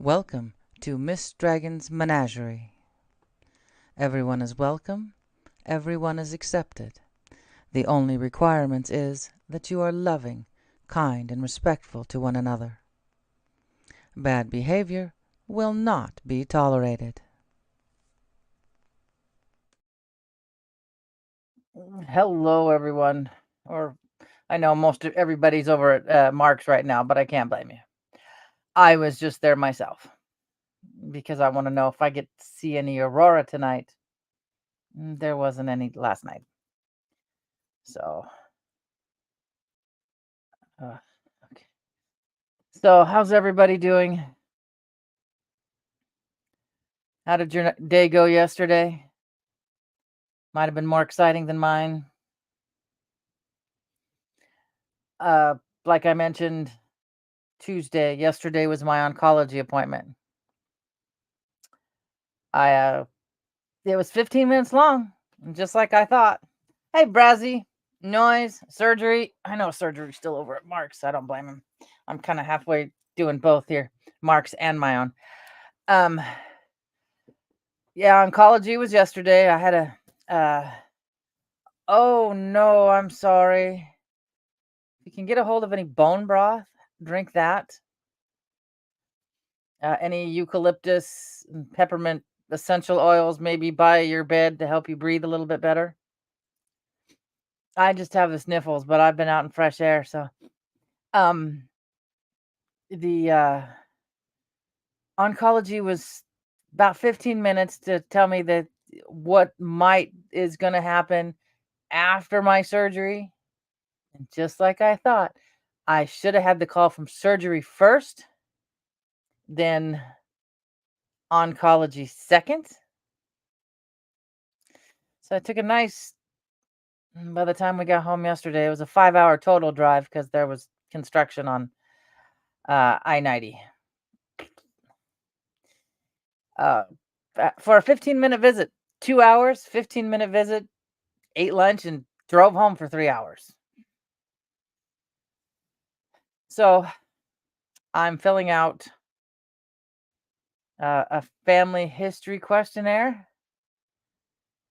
Welcome to Miss Dragon's Menagerie. Everyone is welcome, everyone is accepted. The only requirement is that you are loving, kind, and respectful to one another. Bad behavior will not be tolerated. Hello, everyone. Or I know most of everybody's over at Mark's right now, but I can't blame you. I was just there myself because I want to know if I get to see any Aurora tonight. There wasn't any last night. So, okay. So, how's everybody doing? How did your day go yesterday? Might have been more exciting than mine. Uh, like I mentioned yesterday was my oncology appointment. It was 15 minutes long, just like I thought. Hey, Brazzy, noise, surgery. I know surgery's still over at Mark's. I don't blame him. I'm kind of halfway doing both here, Mark's and my own. Um, yeah, oncology was yesterday. I had oh no, I'm sorry. If you can get a hold of any bone broth, drink that. Any eucalyptus and peppermint essential oils maybe by your bed to help you breathe a little bit better. I just have the sniffles, but I've been out in fresh air, so um the oncology was about 15 minutes to tell me that what might is going to happen after my surgery. And just like I thought, I should have had the call from surgery first, then oncology second. So I took a nice, by the time we got home yesterday, it was a 5-hour total drive because there was construction on I-90. For a 15-minute visit, 2 hours, 15-minute visit, ate lunch, and drove home for 3 hours. So I'm filling out a family history questionnaire,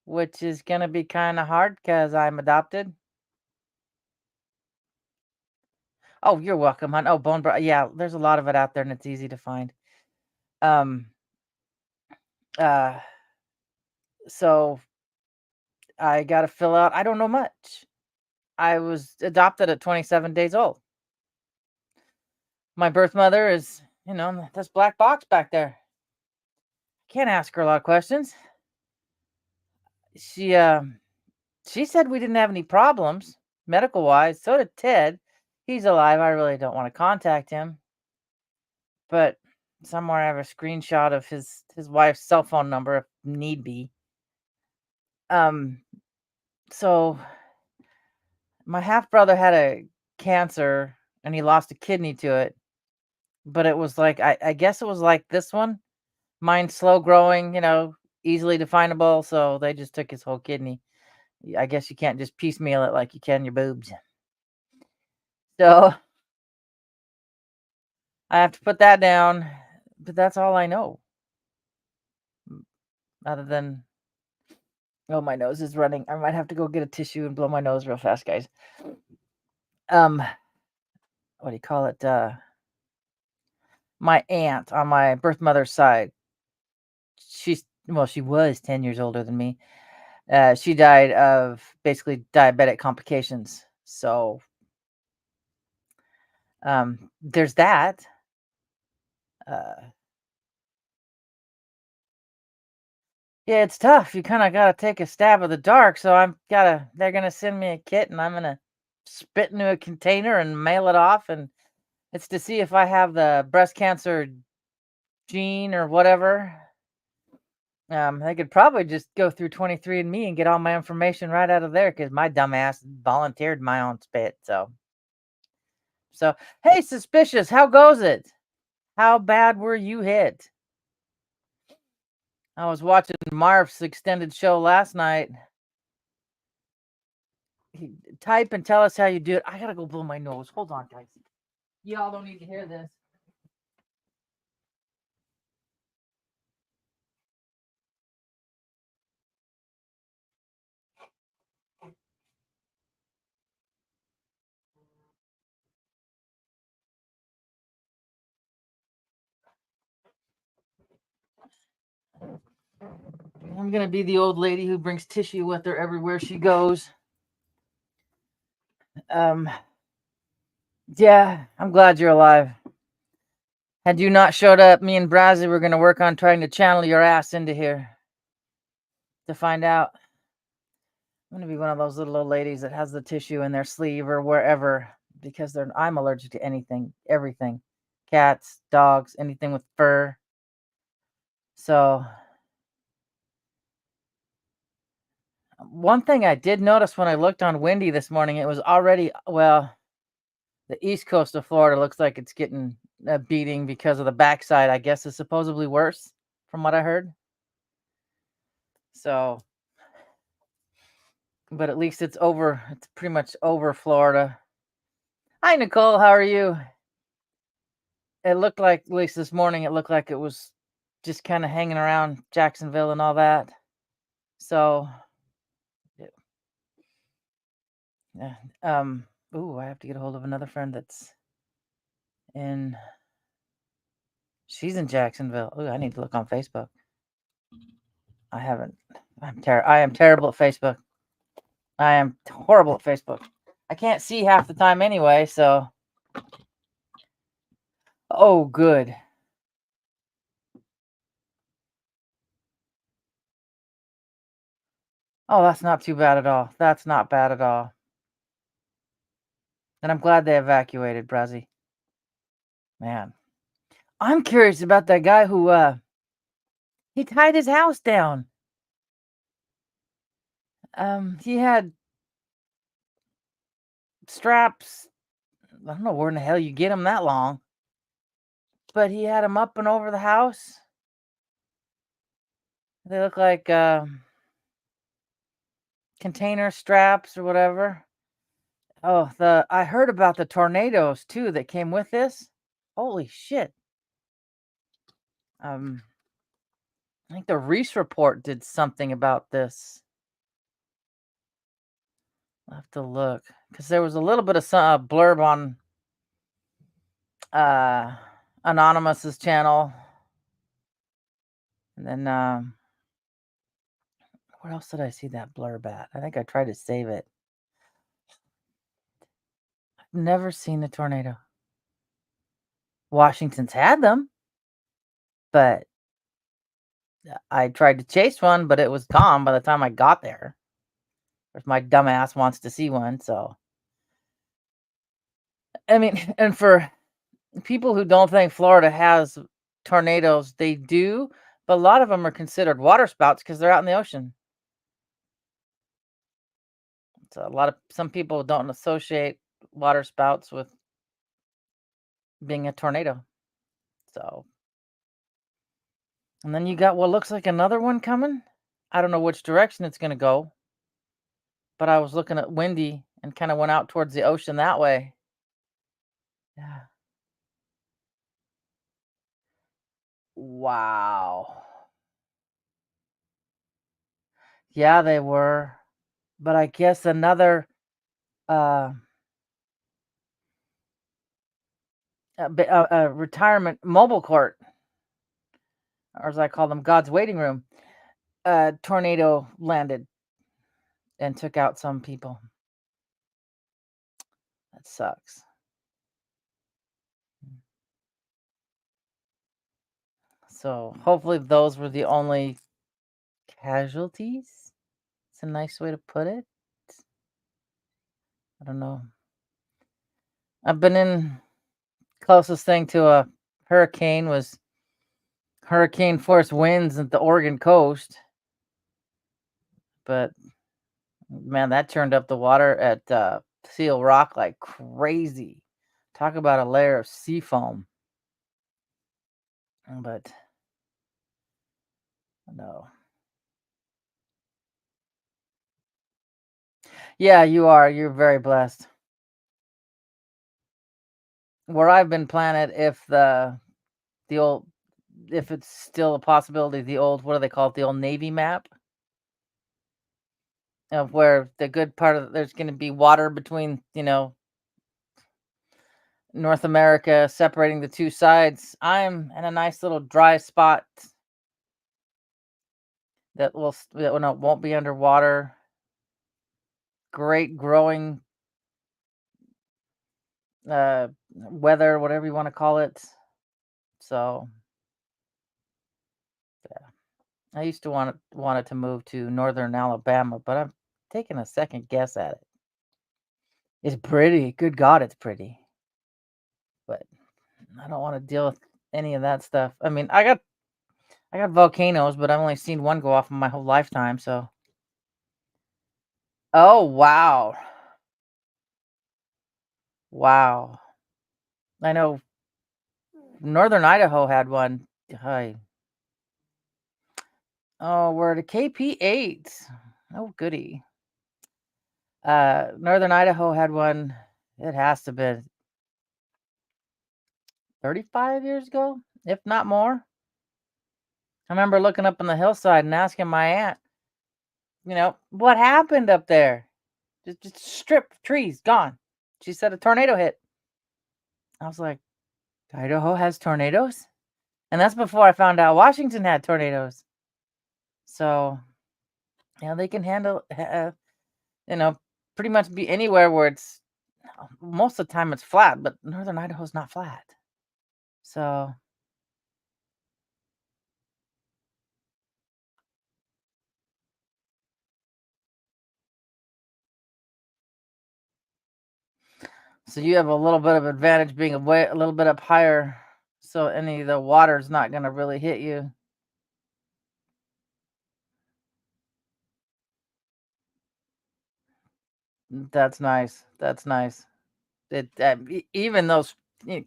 which is going to be kind of hard because I'm adopted. Oh, you're welcome, hon. Oh, bone broth. Yeah, there's a lot of it out there, and it's easy to find. Um, uh, so I got to fill out. I don't know much. I was adopted at 27 days old. My birth mother is, this black box back there. Can't ask her a lot of questions. She said we didn't have any problems medical wise. So did Ted. He's alive. I really don't want to contact him. But somewhere I have a screenshot of his wife's cell phone number if need be. So my half brother had a cancer and he lost a kidney to it. But it was like I guess it was like this one. Mine's slow growing, easily definable. So they just took his whole kidney. I guess you can't just piecemeal it like you can your boobs. So I have to put that down, but that's all I know. Other than, oh, my nose is running. I might have to go get a tissue and blow my nose real fast, guys. What do you call it? My aunt on my birth mother's side, she was 10 years older than me. She died of basically diabetic complications. So, there's that. Uh, yeah, it's tough. You kind of got to take a stab of the dark. So they're going to send me a kit and I'm going to spit into a container and mail it off. And it's to see if I have the breast cancer gene or whatever. They could probably just go through 23andMe and get all my information right out of there because my dumbass volunteered my own spit. So, hey, suspicious, how goes it? How bad were you hit? I was watching Marv's extended show last night. Type and tell us how you do it. I gotta go blow my nose. Hold on, guys. Y'all don't need to hear this. I'm gonna be the old lady who brings tissue with her everywhere she goes. Um, yeah, I'm glad you're alive. Had you not showed up, me and Brazzy were gonna work on trying to channel your ass into here to find out. I'm gonna be one of those little old ladies that has the tissue in their sleeve or wherever because I'm allergic to anything, everything, cats, dogs, anything with fur. So one thing I did notice when I looked on Windy this morning, it was already the east coast of Florida looks like it's getting a beating because of the backside. I guess is supposedly worse, from what I heard. So, but at least it's over. It's pretty much over Florida. Hi, Nicole. How are you? It looked like, at least this morning, it looked like it was just kind of hanging around Jacksonville and all that. So, yeah. Ooh, I have to get a hold of another friend that's in. She's in Jacksonville. Ooh, I need to look on Facebook. I haven't. I am terrible at Facebook. I am horrible at Facebook. I can't see half the time anyway, so. Oh, good. Oh, that's not too bad at all. That's not bad at all. And I'm glad they evacuated, Brazzy. Man. I'm curious about that guy who he tied his house down. He had straps. I don't know where in the hell you get them that long. But he had them up and over the house. They look like container straps or whatever. Oh, I heard about the tornadoes too that came with this. Holy shit. I think the Reese report did something about this. I'll have to look because there was a little bit of some blurb on Anonymous's channel, and then where else did I see that blurb at? I think I tried to save it. I've never seen a tornado. Washington's had them, but I tried to chase one, but it was gone by the time I got there. If my dumbass wants to see one, so I mean, and for people who don't think Florida has tornadoes, they do, but a lot of them are considered water spouts because they're out in the ocean. So some people don't associate water spouts with being a tornado. So, and then you got what looks like another one coming. I don't know which direction it's going to go, but I was looking at Windy and kind of went out towards the ocean that way. Yeah. Wow. Yeah, they were. But I guess another uh, retirement mobile court, or as I call them, God's waiting room, tornado landed and took out some people. That sucks. So hopefully those were the only casualties. It's a nice way to put it. I don't know. I've been in closest thing to a hurricane was hurricane force winds at the Oregon coast. But man, that turned up the water at Seal Rock like crazy. Talk about a layer of sea foam. But no. Yeah, you are. You're very blessed. Where I've been planted, if the old, if it's still a possibility, the old, what do they call it? The old Navy map of where the good part of there's going to be water between, North America separating the two sides. I'm in a nice little dry spot that won't be underwater. Great growing weather, whatever you want to call it. So yeah, I used to wanted to move to northern Alabama, but I'm taking a second guess at it. It's pretty. Good God, it's pretty. But I don't want to deal with any of that stuff. I mean, I got volcanoes, but I've only seen one go off in my whole lifetime. So, oh wow, wow. I know Northern Idaho had one. Hi. Oh, we're at a KP8. Oh, goody. Northern Idaho had one. It has to be 35 years ago, if not more. I remember looking up on the hillside and asking my aunt, what happened up there? Just stripped trees, gone. She said a tornado hit. I was like, Idaho has tornadoes? And that's before I found out Washington had tornadoes. So, they can handle, you know, pretty much be anywhere where it's most of the time it's flat, but northern Idaho's not flat. So, so you have a little bit of advantage being a little bit up higher, so any of the water's not going to really hit you. That's nice. That's nice. Even those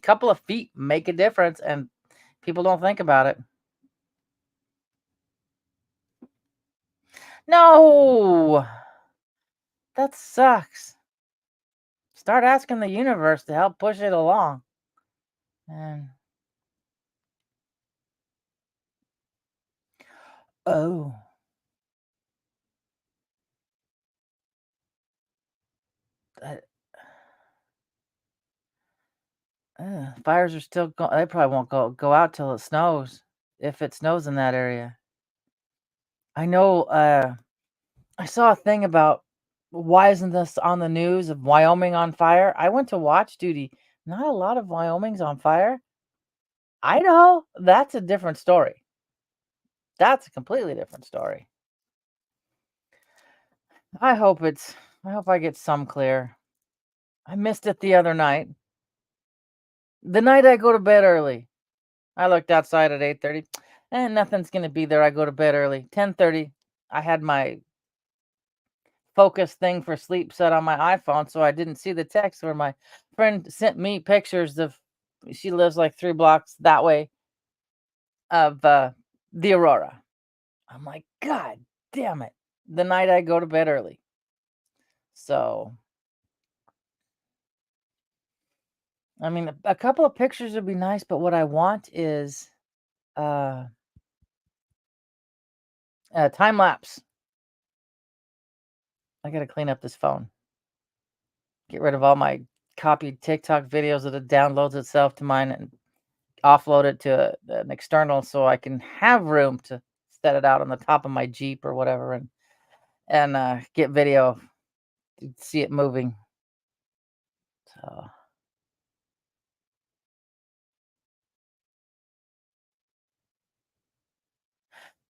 couple of feet make a difference, and people don't think about it. No, that sucks. Start asking the universe to help push it along. And oh, that, fires are still going. They probably won't go out till it snows, if it snows in that area. I know. I saw a thing about why isn't this on the news of Wyoming on fire? I went to watch duty. Not a lot of Wyoming's on fire. Idaho, that's a different story. That's a completely different story. I hope it's. I hope I get some clear. I missed it the other night. The night I go to bed early. I looked outside at 8:30. And nothing's gonna be there. I go to bed early. 10:30. I had my focus thing for sleep set on my iPhone, so I didn't see the text where my friend sent me pictures of she lives like 3 blocks that way of the Aurora. I'm like, God damn it. The night I go to bed early. So I mean a couple of pictures would be nice, but what I want is uh time lapse. I gotta clean up this phone. Get rid of all my copied TikTok videos that it downloads itself to mine and offload it to an external so I can have room to set it out on the top of my Jeep or whatever and get video to see it moving. So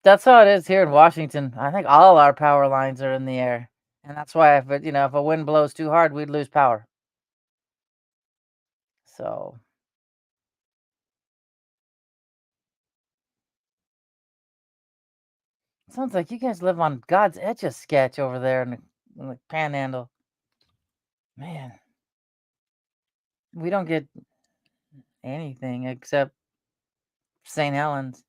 that's how it is here in Washington. I think all our power lines are in the air. And that's why if a wind blows too hard, we'd lose power. So sounds like you guys live on God's Etch a Sketch over there in the Panhandle. Man, we don't get anything except St. Helens.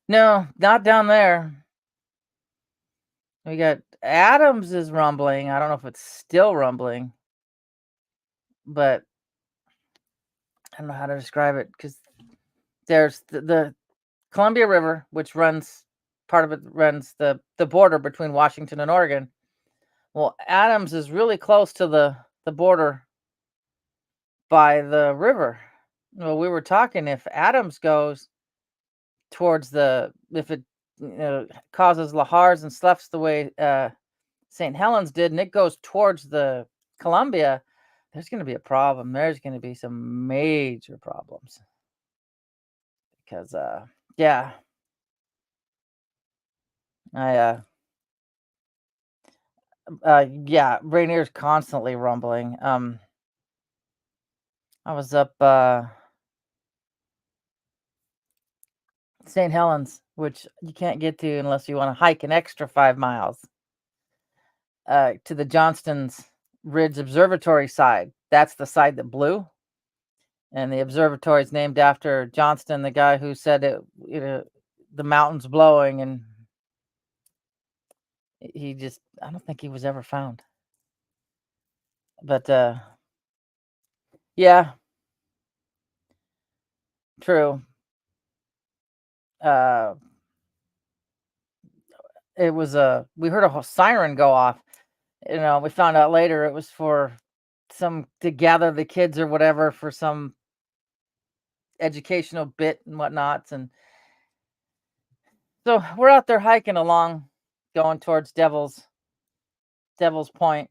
No, not down there. We got Adams is rumbling. I don't know if it's still rumbling, but I don't know how to describe it because there's the Columbia River, which runs part of it runs the border between Washington and Oregon. Well, Adams is really close to the border by the river. Well, we were talking if Adams goes towards the if it causes lahars and sloughs the way St. Helens did, and it goes towards the Columbia, there's going to be a problem. There's going to be some major problems because, yeah, I, yeah, Rainier's constantly rumbling. I was up St. Helens, which you can't get to unless you want to hike an extra 5 miles to the Johnston's Ridge Observatory side. That's the side that blew. And the observatory is named after Johnston, the guy who said the mountain's blowing, and I don't think he was ever found. But yeah, true. Uh, it was we heard a whole siren go off. We found out later it was for to gather the kids or whatever for some educational bit and whatnots. And so we're out there hiking along, going towards Devil's Point,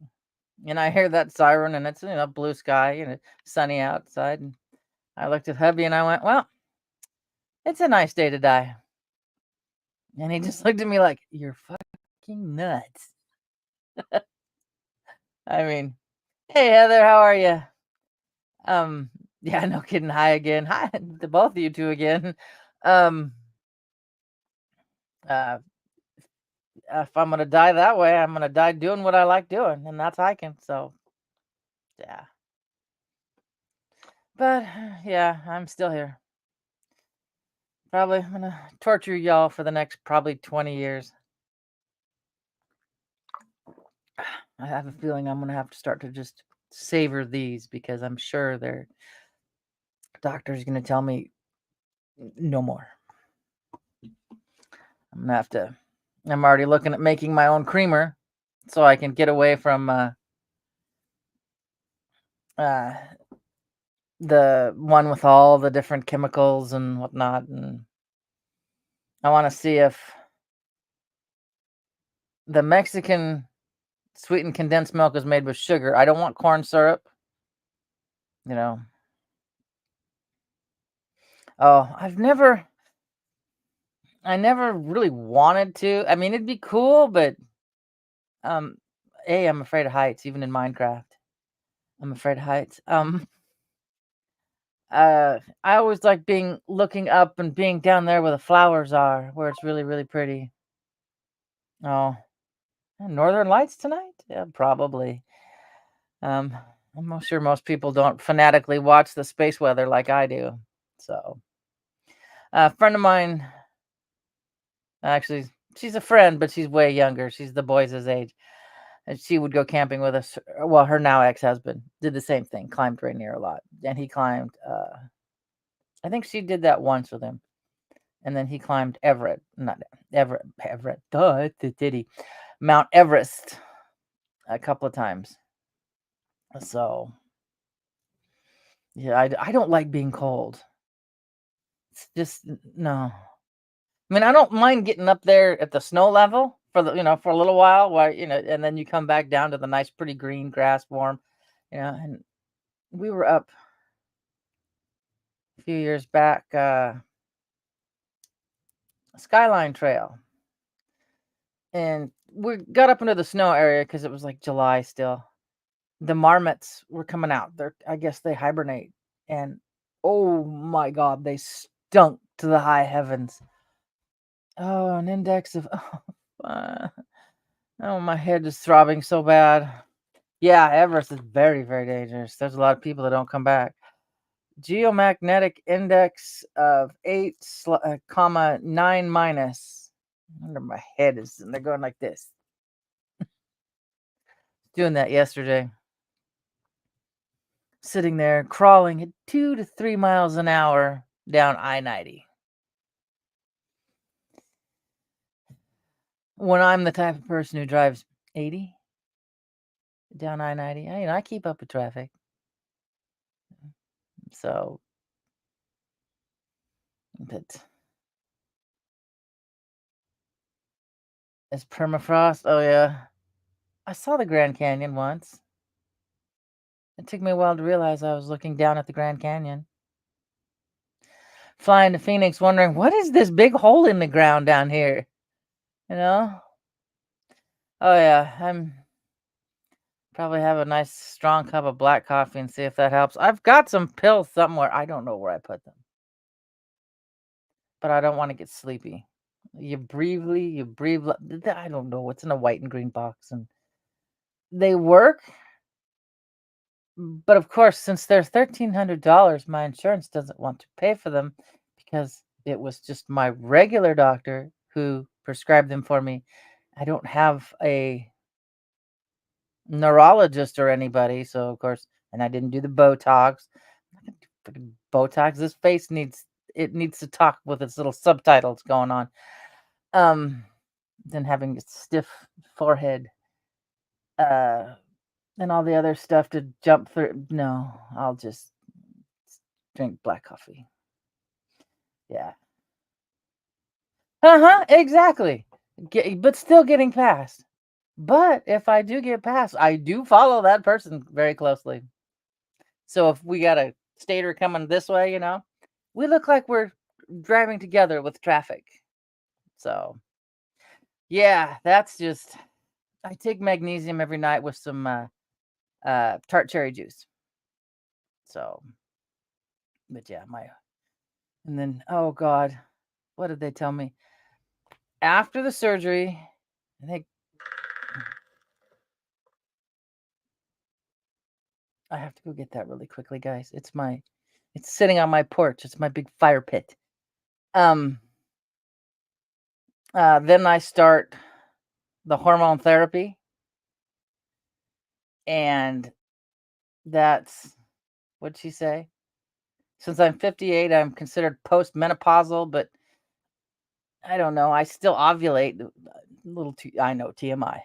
and I hear that siren, and it's blue sky and sunny outside. And I looked at hubby and I went, "Well, it's a nice day to die." And he just looked at me like, "You're fucking nuts." I mean, hey Heather, how are you? Yeah, no kidding. Hi again. Hi to both of you two again. Um, uh, if I'm gonna die that way, I'm gonna die doing what I like doing, and that's hiking. So, yeah. But yeah, I'm still here. Probably gonna torture y'all for the next probably 20 years. I have a feeling I'm gonna have to start to just savor these because I'm sure their doctor's gonna tell me no more. I'm gonna have to. I'm already looking at making my own creamer so I can get away from uh, the one with all the different chemicals and whatnot. And I want to see if the Mexican sweetened condensed milk is made with sugar. I don't want corn syrup. You know. Oh, I never really wanted to. I mean, it'd be cool, but um, I'm afraid of heights, even in Minecraft. I'm afraid of heights. I always like looking up and being down there where the flowers are, where it's really, really pretty. Oh, Northern Lights tonight? Yeah, probably. I'm not sure most people don't fanatically watch the space weather like I do. So, a friend of mine, actually, she's a friend, but she's way younger. She's the boys' age. And she would go camping with us. Well, her now ex-husband did the same thing, climbed Rainier a lot. And he climbed, I think she did that once with him. And then he climbed Everett, duh, did he? Mount Everest a couple of times. So, yeah, I don't like being cold. It's just, no. I mean, I don't mind getting up there at the snow level for a little while, and then you come back down to the nice, pretty green grass, warm, and we were up a few years back, Skyline Trail, and we got up into the snow area because it was like July still. The marmots were coming out. I guess they hibernate, and oh my God, they stunk to the high heavens. Oh, an index of oh, my head is throbbing so bad. Yeah, Everest is very, very dangerous. There's a lot of people that don't come back. Geomagnetic index of 8, comma 9 minus. I wonder my head is, and they're going like this. Doing that yesterday. Sitting there crawling at 2 to 3 miles an hour down I-90. When I'm the type of person who drives 80 down I-90, I keep up with traffic. So, but It's permafrost. Oh yeah. I saw the Grand Canyon once. It took me a while to realize I was looking down at the Grand Canyon. Flying to Phoenix, wondering what is this big hole in the ground down here? You know? Oh yeah. I'm probably have a nice strong cup of black coffee and see if that helps. I've got some pills somewhere. I don't know where I put them, but I don't want to get sleepy. You breathe. I don't know what's in a white and green box, and they work. But of course, since they're $1,300, my insurance doesn't want to pay for them because it was just my regular doctor who prescribed them for me. I don't have a neurologist or anybody, so of course, and I didn't do the Botox. Freaking Botox. This face needs to talk with its little subtitles going on. Um, than having a stiff forehead, uh, and all the other stuff to jump through. No, I'll just drink black coffee. Yeah. Uh-huh, exactly. But still getting past. But if I do get past, I do follow that person very closely. So if we got a stater coming this way, we look like we're driving together with traffic. So yeah, that's just I take magnesium every night with some tart cherry juice. So, but yeah, my and then oh god, what did they tell me? After the surgery, I think I have to go get that really quickly, guys. It's sitting on my porch. It's my big fire pit. Um, then I start the hormone therapy, and that's what'd she say? Since I'm 58, I'm considered postmenopausal, but I don't know. I still ovulate. A little too, I know TMI,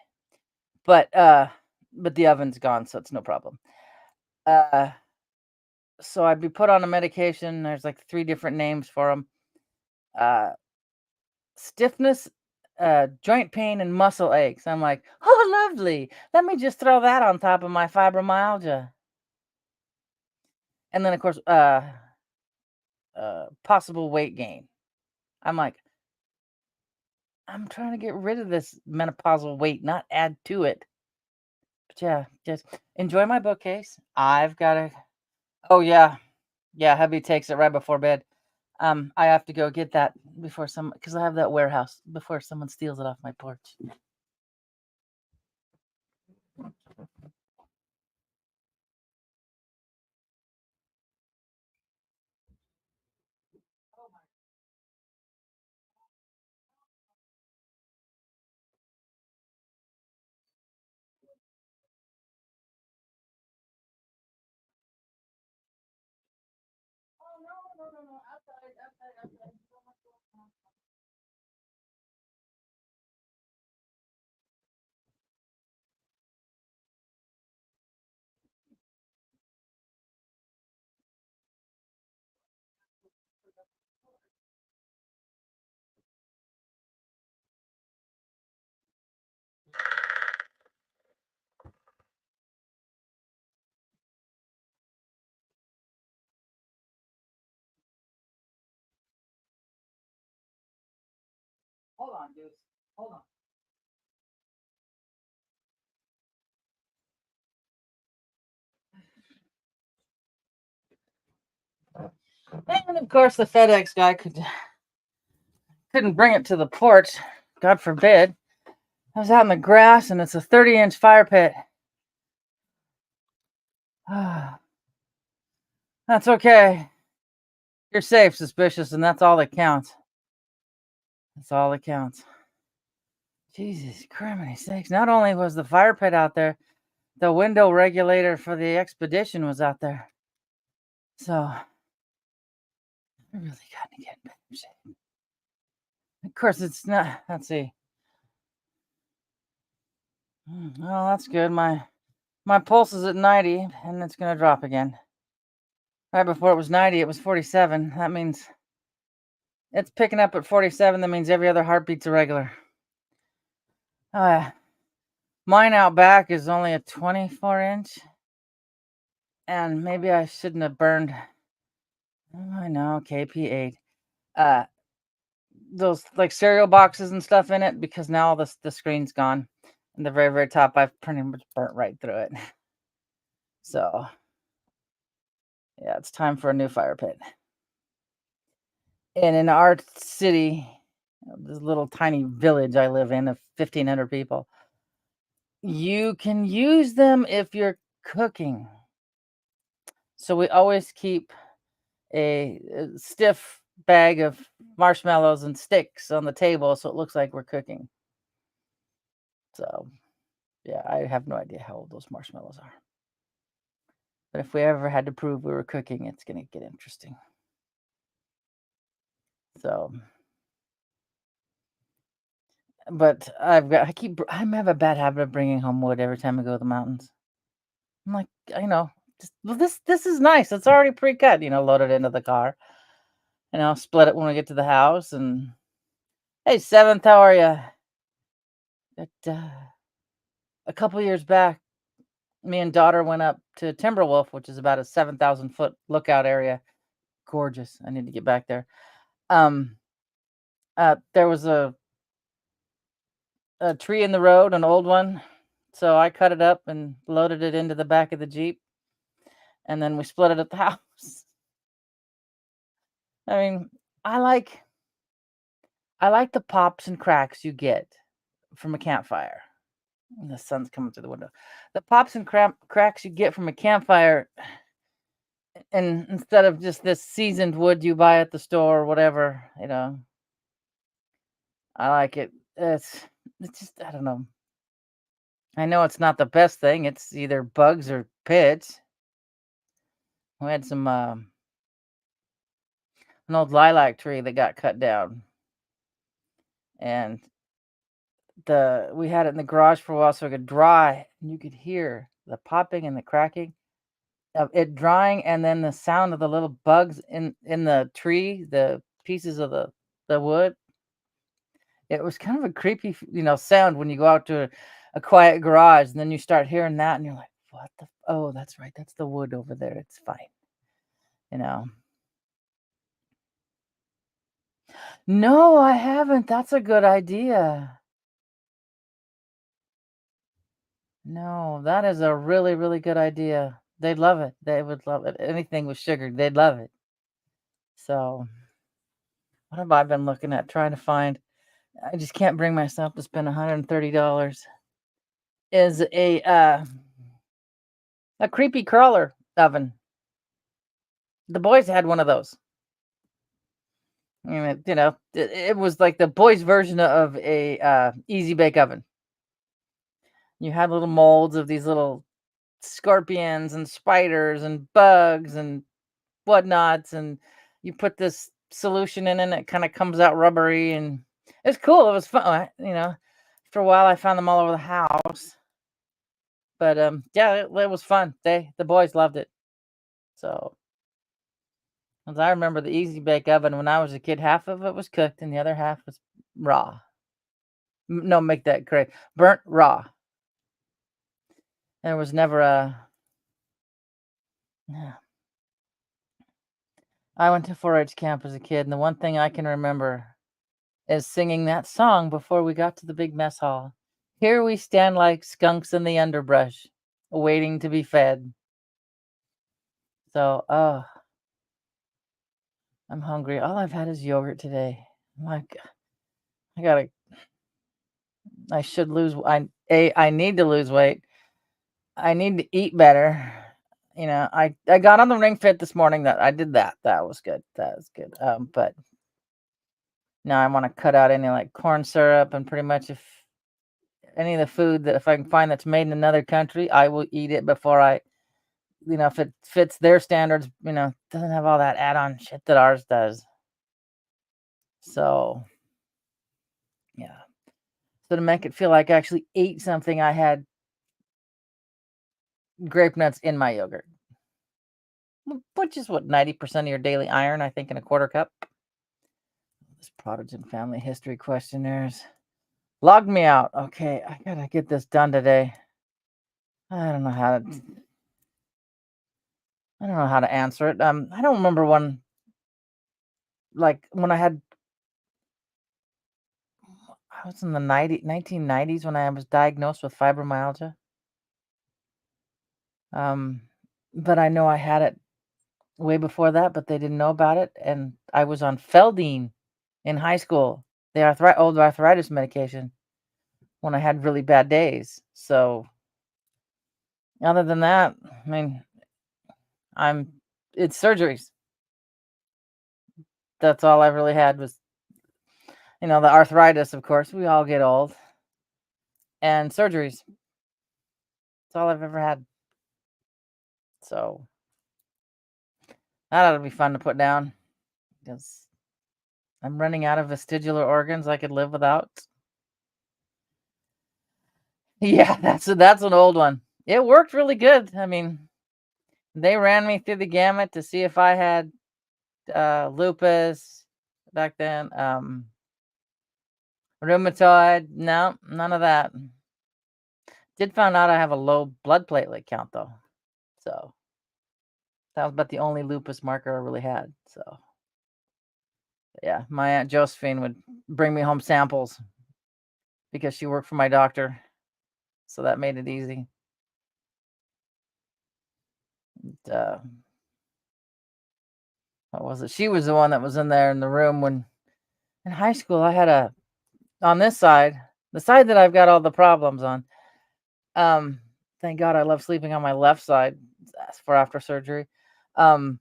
but but the oven's gone, so it's no problem. Uh, so I'd be put on a medication. There's like three different names for them. Uh, stiffness, joint pain, and muscle aches. I'm like, oh, lovely. Let me just throw that on top of my fibromyalgia. And then, of course, possible weight gain. I'm like, I'm trying to get rid of this menopausal weight, not add to it. But yeah, just enjoy my bookcase. I've got to. Oh yeah, yeah. Hubby takes it right before bed. I have to go get that before because I have that warehouse before someone steals it off my porch. Oh no, no, no, no! Outside, outside, outside. So much going on. Hold on, dudes. Hold on. And of course, the FedEx guy couldn't bring it to the porch. God forbid. I was out in the grass, and it's a 30-inch fire pit. That's okay. You're safe, suspicious, and that's all that counts. That's all that counts. Jesus criminy sakes. Not only was the fire pit out there, the window regulator for the expedition was out there. So I really got to get in better shape. Of course, it's not. Let's see. Well, that's good. My pulse is at 90, and it's gonna drop again. Right before it was 90, it was 47. That means it's picking up at 47. That means every other heartbeat's irregular. Uh, Mine out back is only a 24-inch, and maybe I shouldn't have burned. Oh, I know, KP8. Uh, those like cereal boxes and stuff in it because now the screen's gone. And the very, very top, I've pretty much burnt right through it. So yeah, it's time for a new fire pit. And in our city, this little tiny village I live in of 1,500 people, you can use them if you're cooking. So we always keep a stiff bag of marshmallows and sticks on the table so it looks like we're cooking. So, yeah, I have no idea how old those marshmallows are. But if we ever had to prove we were cooking, it's going to get interesting. So, but I have a bad habit of bringing home wood every time I go to the mountains. I'm like, well, this is nice. It's already pre-cut, loaded into the car. And I'll split it when we get to the house. And hey, Seventh, how are you? But a couple years back, me and daughter went up to Timberwolf, which is about a 7,000-foot lookout area. Gorgeous. I need to get back there. There was a tree in the road, an old one. So I cut it up and loaded it into the back of the Jeep, and then we split it at the house. I mean, I like the pops and cracks you get from a campfire. And the sun's coming through the window. The pops and cracks you get from a campfire, and instead of just this seasoned wood you buy at the store or whatever, I like it. It's just, I don't know. I know it's not the best thing. It's either bugs or pits. We had an old lilac tree that got cut down, and we had it in the garage for a while so it could dry, and you could hear the popping and the cracking of it drying, and then the sound of the little bugs in the tree, the pieces of the wood. It was kind of a creepy, sound when you go out to a quiet garage, and then you start hearing that, and you're like, "What the? Oh, that's right. That's the wood over there. It's fine." You know. No, I haven't. That's a good idea. No, that is a really, really good idea. They'd love it. They would love it. Anything with sugar, they'd love it. So, what have I been looking at? Trying to find. I just can't bring myself to spend $130. Is a creepy crawler oven. The boys had one of those. I mean, it was like the boys' version of a easy bake oven. You had little molds of these little scorpions and spiders and bugs and whatnots, and you put this solution in and it kind of comes out rubbery, and it's cool. It was fun. After a while I found them all over the house. But yeah, it was fun. The boys loved it. So as I remember the easy bake oven when I was a kid, half of it was cooked and the other half was raw. No, make that correct. Burnt raw. There was never a. Yeah. I went to 4-H camp as a kid, and the one thing I can remember is singing that song before we got to the big mess hall. Here we stand like skunks in the underbrush, waiting to be fed. So, I'm hungry. All I've had is yogurt today. I'm like, I gotta. I should lose. I need to lose weight. I need to eat better. I got on the Ring Fit this morning. That I did that. That was good. That was good. But now I want to cut out any like corn syrup and pretty much if any of the food that if I can find that's made in another country, I will eat it before if it fits their standards, doesn't have all that add-on shit that ours does. So, yeah. So to make it feel like I actually ate something, I had grape nuts in my yogurt, which is what 90% of your daily iron, I think, in a quarter cup. This Protestant family history questionnaires. Log me out. Okay, I gotta get this done today. I don't know how to. I don't know how to answer it. I don't remember when, like when I was in the 1990s when I was diagnosed with fibromyalgia. Um, but I know I had it way before that, but they didn't know about it, and I was on Feldine in high school, the old arthritis medication, when I had really bad days. So other than that, I mean, I'm it's surgeries. That's all I really had was, the arthritis, of course. We all get old. And surgeries. That's all I've ever had. So that ought to be fun to put down because I'm running out of vestibular organs I could live without. Yeah, that's an old one. It worked really good. I mean, they ran me through the gamut to see if I had lupus back then. Rheumatoid, no, none of that. Did find out I have a low blood platelet count though. So that was about the only lupus marker I really had. So yeah, my Aunt Josephine would bring me home samples because she worked for my doctor. So that made it easy. Uh, what was it? She was the one that was in there in the room when in high school. I had on this side, the side that I've got all the problems on. Um, thank God I love sleeping on my left side for after surgery. Um,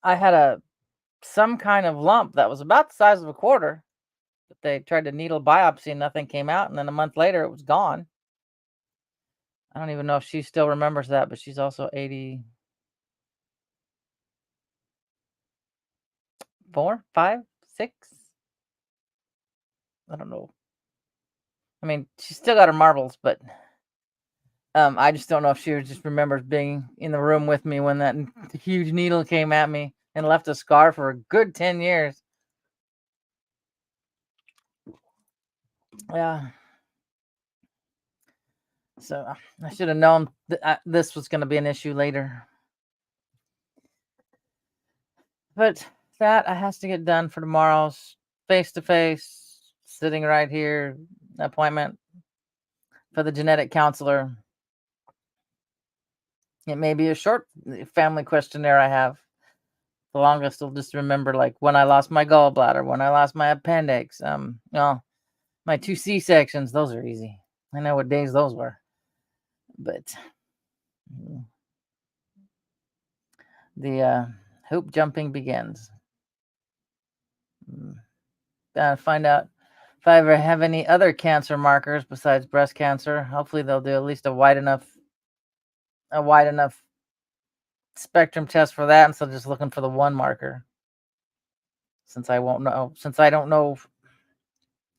I had some kind of lump that was about the size of a quarter. But they tried to needle biopsy and nothing came out, and then a month later it was gone. I don't even know if she still remembers that, but she's also 84, 5, 6. I don't know. I mean, she's still got her marbles, but I just don't know if she just remembers being in the room with me when that huge needle came at me and left a scar for a good 10 years. Yeah. So I should have known this was going to be an issue later. But that has to get done for tomorrow's face to face, sitting right here appointment for the genetic counselor. It may be a short family questionnaire I have. The longest I'll just remember like when I lost my gallbladder, when I lost my appendix, my 2 C-sections, those are easy. I know what days those were. But the hoop jumping begins. Find out if I ever have any other cancer markers besides breast cancer. Hopefully they'll do at least a wide enough spectrum test for that instead of just looking for the one marker. Since I don't know if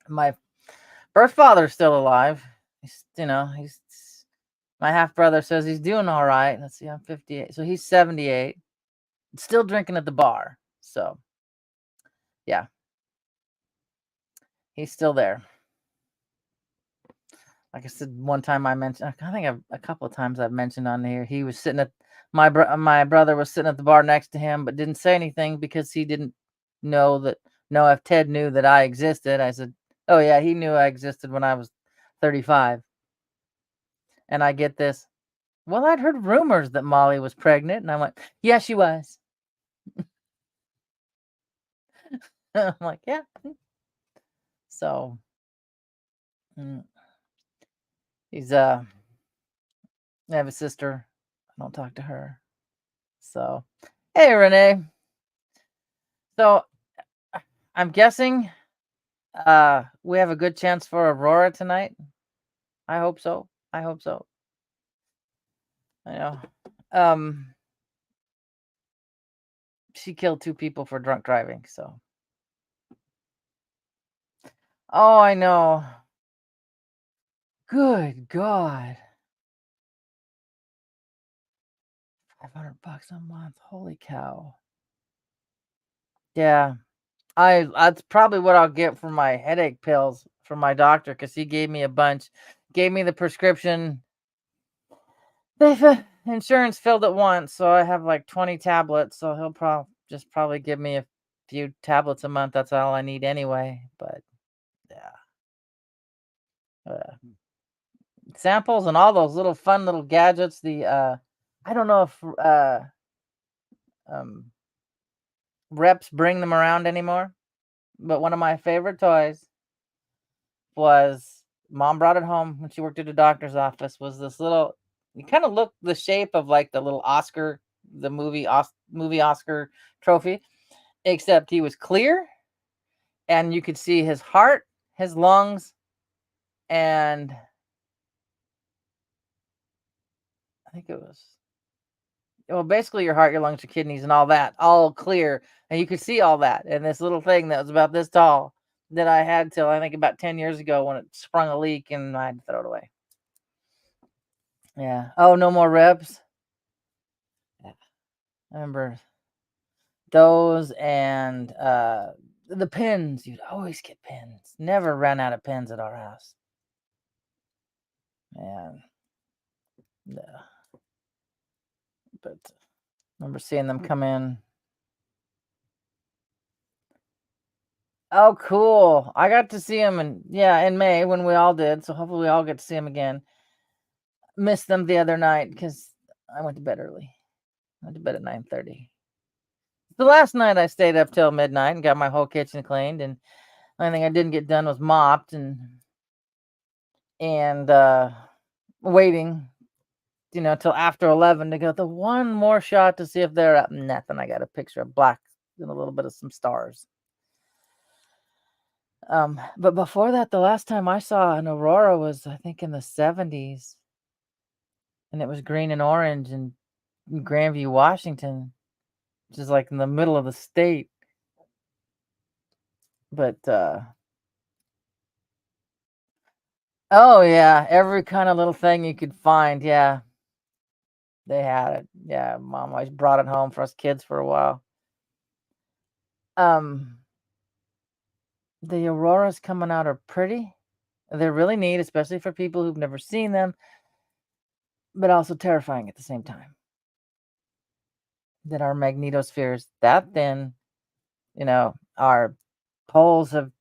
my birth father's still alive. He's my half brother says he's doing all right. Let's see, I'm 58. So he's 78. Still drinking at the bar. So yeah, he's still there. Like I said, one time I mentioned, I think a couple of times I've mentioned on here, he was sitting at my brother was sitting at the bar next to him, but didn't say anything because he didn't know that. No, if Ted knew that I existed, I said, "Oh yeah, he knew I existed when I was 35." And I get this. Well, I'd heard rumors that Molly was pregnant, and I went, "Yeah, she was." I'm like, "Yeah." So mm, he's I have a sister. I don't talk to her. So, hey Renee. So I'm guessing we have a good chance for Aurora tonight. I hope so. I hope so. I know. Um she killed 2 people for drunk driving, so. Oh, I know. Good God. $500 a month. Holy cow. Yeah. That's probably what I'll get for my headache pills from my doctor because he gave me a bunch. Gave me the prescription. Insurance filled it once, so I have like 20 tablets. So he'll probably give me a few tablets a month. That's all I need anyway. But yeah, uh, samples and all those little fun little gadgets. I don't know if um reps bring them around anymore, but one of my favorite toys was mom brought it home when she worked at a doctor's office. Was this little? It kind of looked the shape of like the little Oscar, the movie Oscar trophy, except he was clear and you could see his heart, his lungs, and I think it was well, basically your heart, your lungs, your kidneys, and all that, all clear, and you could see all that. And this little thing that was about this tall that I had till I think about 10 years ago when it sprung a leak and I had to throw it away. Yeah. Oh, no more reps. Yeah. I remember those and the pins. You'd always get pins. Never ran out of pins at our house. Man. Yeah. But remember seeing them come in. Oh, cool. I got to see them in May when we all did. So hopefully we all get to see them again. Missed them the other night because I went to bed early. I went to bed at 9:30. The last night I stayed up till midnight and got my whole kitchen cleaned, and the only thing I didn't get done was mopped and waiting, till after 11 to go the one more shot to see if they're up. Nothing. I got a picture of black and a little bit of some stars. But before that, the last time I saw an aurora was I think in the 70s, and it was green and orange in Grandview, Washington, which is like in the middle of the state. But oh yeah, every kind of little thing you could find, yeah, they had it. Yeah, mom always brought it home for us kids for a while. Um, the auroras coming out are pretty. They're really neat, especially for people who've never seen them, but also terrifying at the same time. That our magnetosphere is that thin, our poles have,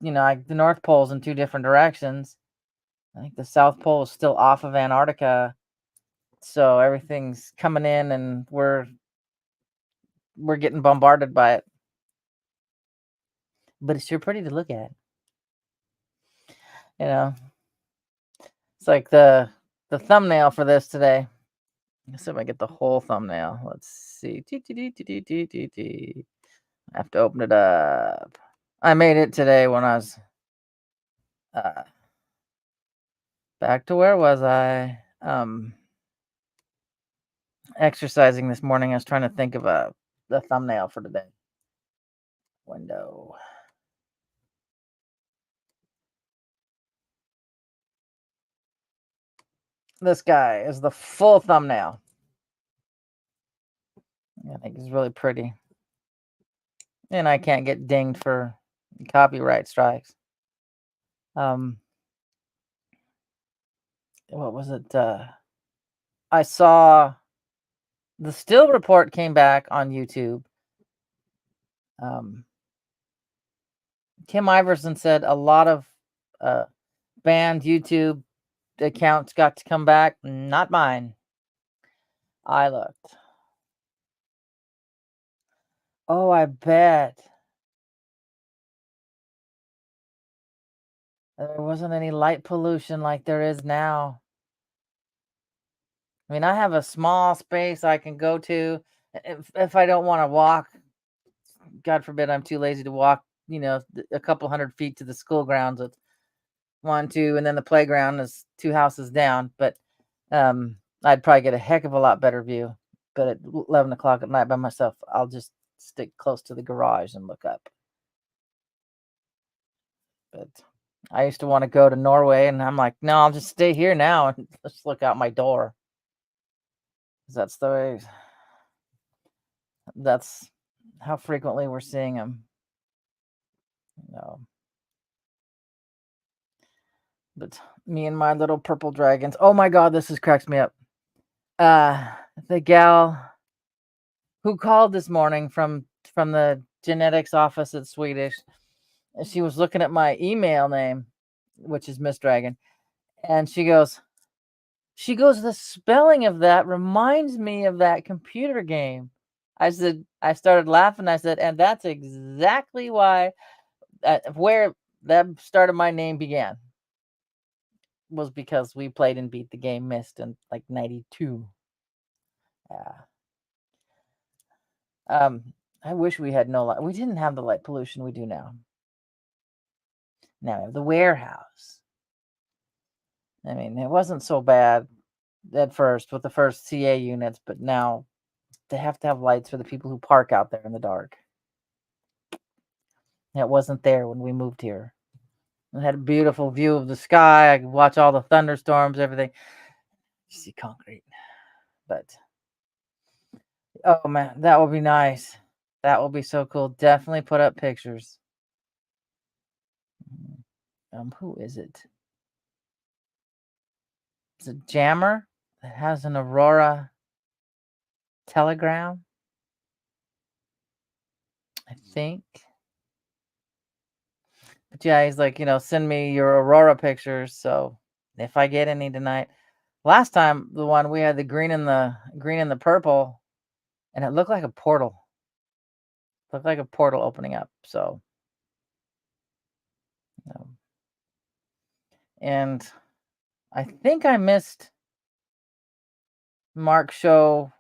like the North Pole's in two different directions. I think the South Pole is still off of Antarctica, so everything's coming in, and we're getting bombarded by it. But it's sure pretty to look at. You know, it's like the thumbnail for this today. Let's see if I get the whole thumbnail. Let's see. I have to open it up. I made it today when I was uh, back to where was I? Exercising this morning. I was trying to think of the thumbnail for today. Window. This guy is the full thumbnail. I think it's really pretty. And I can't get dinged for copyright strikes. What was it? I saw the Still report came back on YouTube. Kim Iverson said a lot of banned YouTube accounts got to come back. Not mine. I looked. Oh, I bet. There wasn't any light pollution like there is now. I mean, I have a small space I can go to if I don't want to walk. God forbid I'm too lazy to walk, a couple 100 feet to the school grounds. It's 1, 2, and then the playground is 2 houses down. But I'd probably get a heck of a lot better view. But at 11 o'clock at night by myself, I'll just stick close to the garage and look up. But I used to want to go to Norway, and I'm like, no, I'll just stay here now and just look out my door. 'Cause that's the way. That's how frequently we're seeing them. Um, but me and my little purple dragons. Oh my God, this cracks me up. Uh, the gal who called this morning from the genetics office at Swedish, she was looking at my email name, which is Miss Dragon, and she goes, the spelling of that reminds me of that computer game. I started laughing. I said, and that's exactly why, where that start of my name began, was because we played and beat the game Mist in like 92. Yeah. I wish we had no light. We didn't have the light pollution we do now. Now we have the warehouse. I mean, it wasn't so bad at first with the first CA units, but now they have to have lights for the people who park out there in the dark. It wasn't there when we moved here. I had a beautiful view of the sky. I could watch all the thunderstorms, everything. You see concrete. But oh man, that will be nice. That will be so cool. Definitely put up pictures. Who is it? It's a jammer that has an Aurora telegram, I think. But yeah, he's like, send me your Aurora pictures. So if I get any tonight. Last time, the one we had the green and the purple, and it looked like a portal. Looked like a portal opening up. So, and I think I missed Mark's show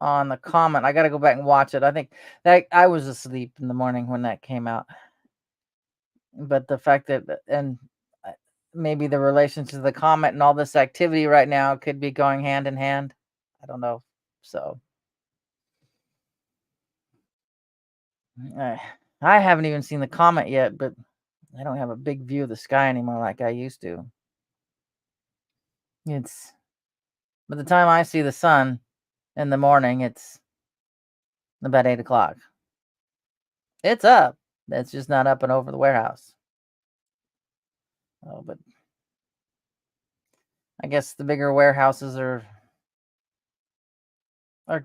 on the comment. I got to go back and watch it. I think that I was asleep in the morning when that came out. But the fact that, and maybe the relations to the comet and all this activity right now could be going hand in hand. I don't know. So I haven't even seen the comet yet, but I don't have a big view of the sky anymore like I used to. It's by the time I see the sun in the morning, it's about 8 o'clock. It's up. It's just not up and over the warehouse. Oh, but I guess the bigger warehouses are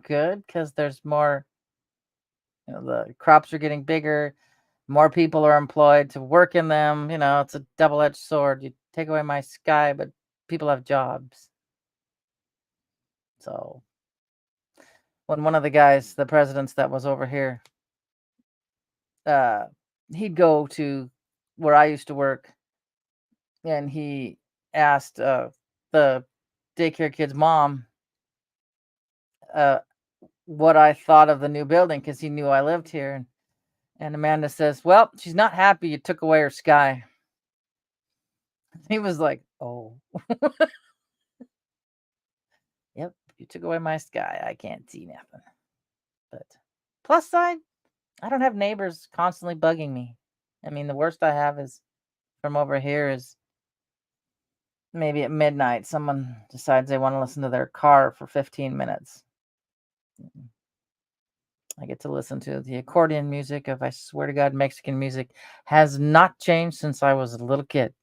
good because there's more. The crops are getting bigger. More people are employed to work in them. It's a double-edged sword. You take away my sky, but people have jobs. So when one of the guys, the presidents that was over here, he'd go to where I used to work, and he asked the daycare kid's mom what I thought of the new building because he knew I lived here. And Amanda says, well, she's not happy you took away her sky. He was like, oh. Yep, you took away my sky. I can't see nothing. But plus side, I don't have neighbors constantly bugging me. I mean, the worst I have is from over here is maybe at midnight, someone decides they want to listen to their car for 15 minutes. I get to listen to the accordion music of, I swear to God, Mexican music has not changed since I was a little kid.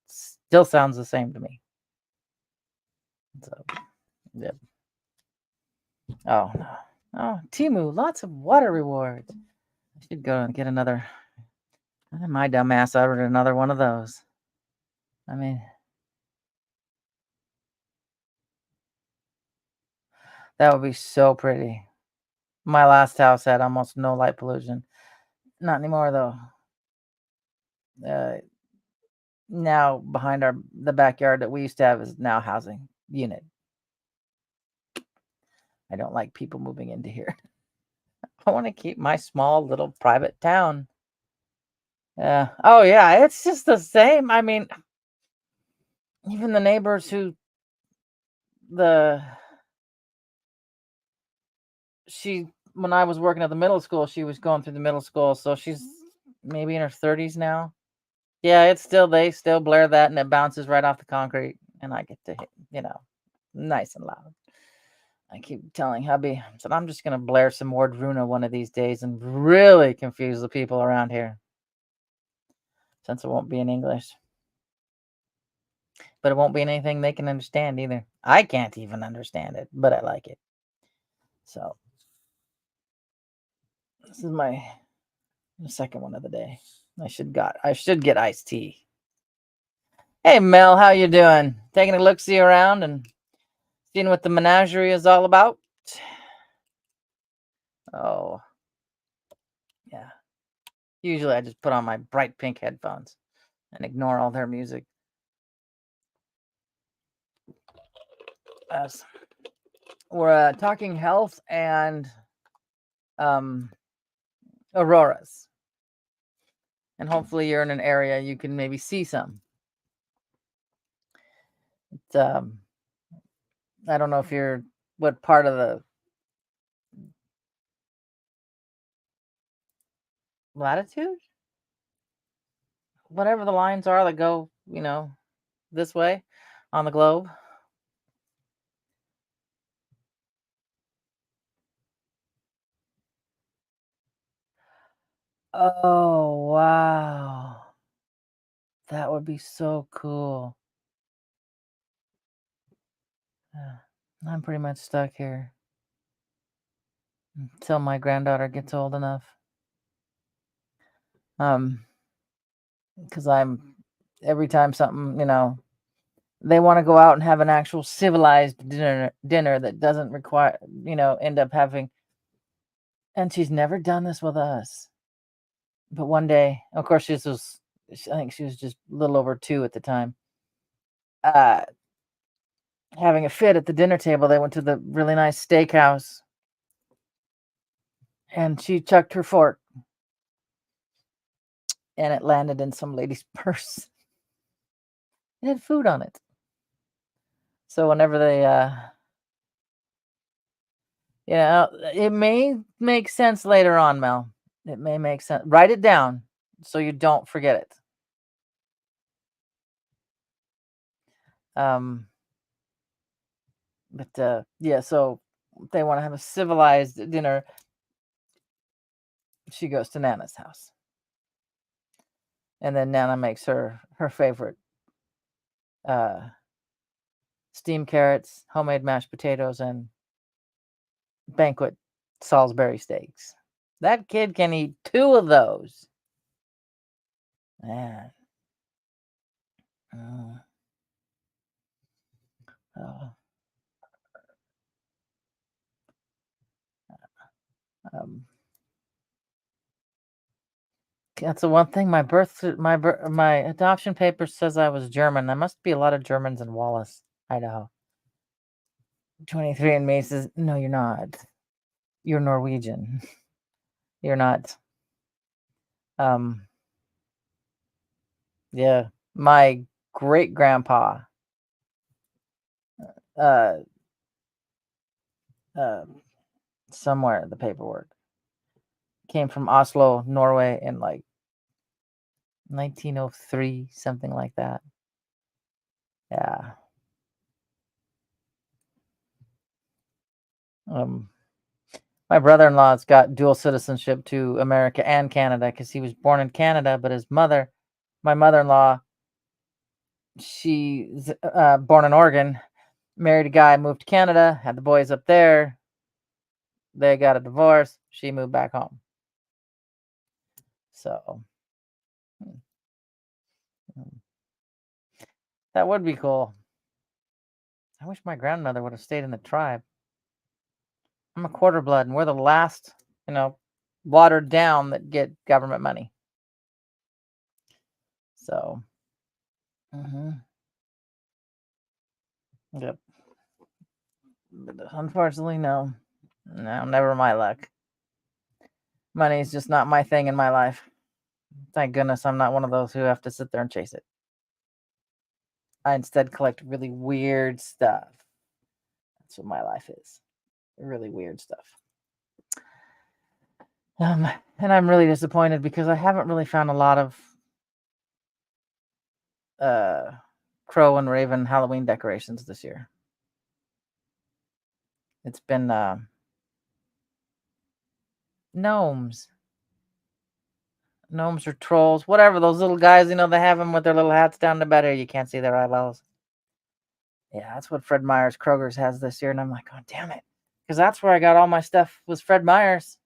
Still sounds the same to me. So, yeah. Oh, no. Oh, Timu, lots of water rewards. I should go and get another. My dumbass ordered another one of those. I mean, that would be so pretty. My last house had almost no light pollution. Not anymore, though. Now behind the backyard that we used to have is now housing unit. I don't like people moving into here. I want to keep my small little private town. Oh yeah, it's just the same. I mean, even the neighbors who the she when I was working at the middle school, she was going through the middle school, so she's maybe in her 30s now. Yeah, they still blare that, and it bounces right off the concrete, and I get to hit, nice and loud. I keep telling hubby, I said, I'm just gonna blare some more Druna one of these days and really confuse the people around here. since it won't be in English. But it won't be in anything they can understand either. I can't even understand it, but I like it. So this is my second one of the day. I should get iced tea. Hey Mel, how you doing? Taking a look-see around and seeing what the menagerie is all about? Oh, yeah. Usually I just put on my bright pink headphones and ignore all their music. As we're talking health and auroras. And hopefully you're in an area you can maybe see some. I don't know if you're what part of the latitude, whatever the lines are that go, this way on the globe. Oh, wow. That would be so cool. Yeah, I'm pretty much stuck here until my granddaughter gets old enough. Because every time something, they want to go out and have an actual civilized dinner that doesn't require, end up having. And she's never done this with us. But one day, of course, I think she was just a little over 2 at the time. Having a fit at the dinner table, they went to the really nice steakhouse, and she chucked her fork, and it landed in some lady's purse. It had food on it. So whenever they, it may make sense later on, Mel. It may make sense. Write it down so you don't forget it. But yeah, so they want to have a civilized dinner. She goes to Nana's house, and then Nana makes her favorite steamed carrots, homemade mashed potatoes, and banquet Salisbury steaks. That kid can eat 2 of those. Man. Oh. That's the one thing. My adoption paper says I was German. There must be a lot of Germans in Wallace, Idaho. 23andMe says no, you're not. You're Norwegian. You're not. Yeah, my great grandpa. Somewhere the paperwork came from Oslo, Norway, in like 1903, something like that. Yeah. My brother-in-law's got dual citizenship to America and Canada because he was born in Canada, but my mother-in-law, she's born in Oregon, married a guy, moved to Canada, had the boys up there. They got a divorce. She moved back home. So that would be cool. I wish my grandmother would have stayed in the tribe. I'm a quarter blood, and we're the last, watered down that get government money. So, yep. But unfortunately, no, never my luck. Money is just not my thing in my life. Thank goodness I'm not one of those who have to sit there and chase it. I instead collect really weird stuff. That's what my life is. Really weird stuff. And I'm really disappointed because I haven't really found a lot of crow and raven Halloween decorations this year. It's been gnomes. Gnomes or trolls, whatever. Those little guys, they have them with their little hats down the bed here. You can't see their eyeballs. Yeah, that's what Fred Meyer's Kroger's has this year, and I'm like, oh damn it, because that's where I got all my stuff was Fred Meyer's.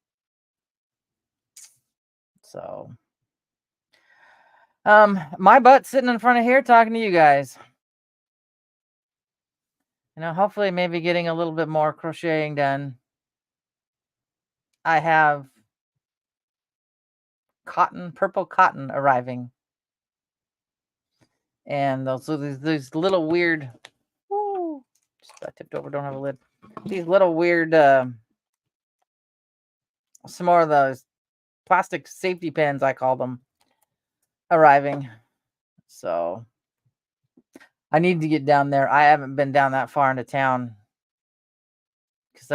So, my butt's sitting in front of here talking to you guys. Hopefully maybe getting a little bit more crocheting done. I have purple cotton arriving. And these little weird, I tipped over, don't have a lid. These little weird, some more of those plastic safety pins, I call them, arriving. So I need to get down there. I haven't been down that far into town because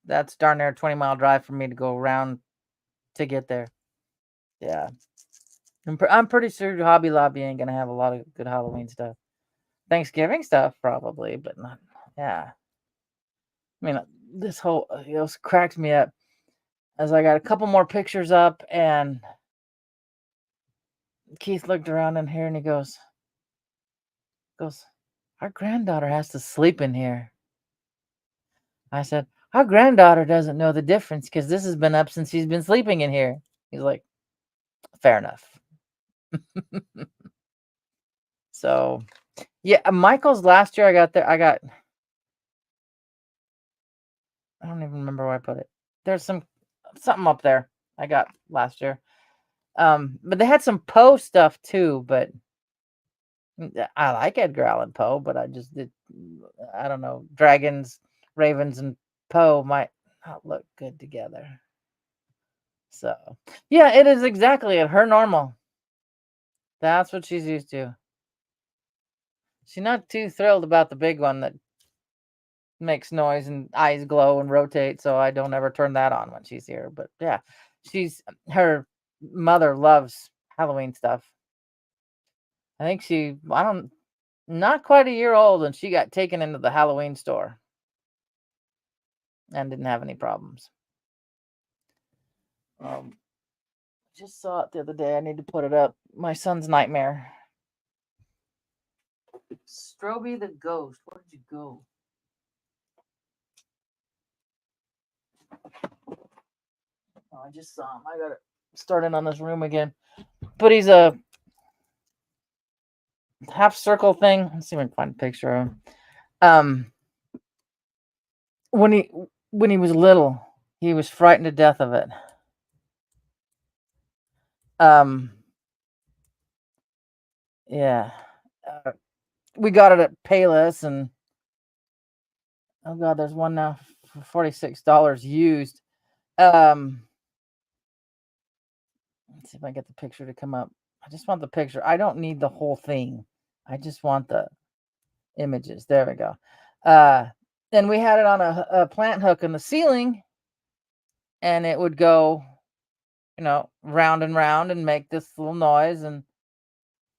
that's darn near a 20-mile drive for me to go around to get there. Yeah. I'm pretty sure Hobby Lobby ain't gonna have a lot of good Halloween stuff. Thanksgiving stuff probably, but not. Yeah. I mean, this whole cracks me up as I got a couple more pictures up, and Keith looked around in here and he goes, our granddaughter has to sleep in here. I said, our granddaughter doesn't know the difference because this has been up since she's been sleeping in here. He's like, fair enough. So, yeah, Michael's last year I got, I don't even remember where I put it. There's something up there I got last year. But they had some Poe stuff too, but I like Edgar Allan Poe, but I don't know, dragons, ravens, and Poe might not look good together. So, yeah, it is exactly at her normal. That's what she's used to. She's not too thrilled about the big one that makes noise and eyes glow and rotate, so I don't ever turn that on when she's here. But yeah, her mother loves Halloween stuff. I think not quite a year old, and she got taken into the Halloween store and didn't have any problems. Just saw it the other day. I need to put it up. My son's nightmare. Stroby the ghost. Where did you go? Oh, I just saw him. I gotta start in on this room again. But he's a half circle thing. Let's see if I can find a picture of him. When he was little, he was frightened to death of it. Yeah. We got it at Payless, and oh god, there's one now for $46 used. Let's see if I get the picture to come up. I just want the picture. I don't need the whole thing. I just want the images. There we go. And we had it on a plant hook in the ceiling, and it would go, round and round and make this little noise. And